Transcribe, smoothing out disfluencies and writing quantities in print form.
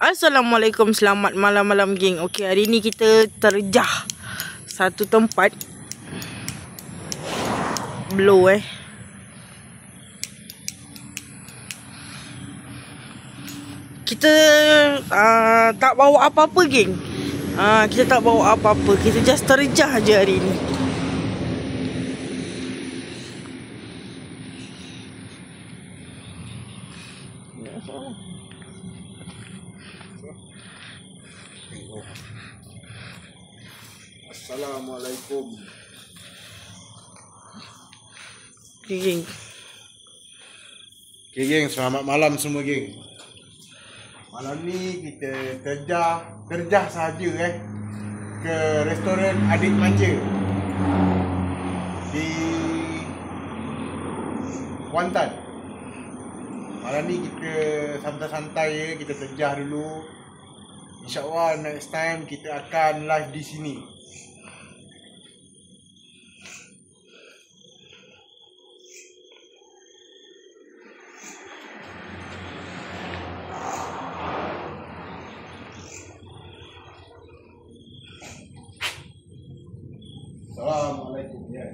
Assalamualaikum, selamat malam-malam geng. Okey, hari ni kita terjah satu tempat. Blow Kita tak bawa apa-apa geng. Kita tak bawa apa-apa. Kita just terjah je hari ni. Assalamualaikum. Okay, geng. Okay geng, selamat malam semua geng. Malam ni kita terjah sahaja ke restoran Adik Manja di Kuantan. Malam ni kita santai-santai, kita terjah dulu. InsyaAllah next time kita akan live di sini. Assalamualaikum ya.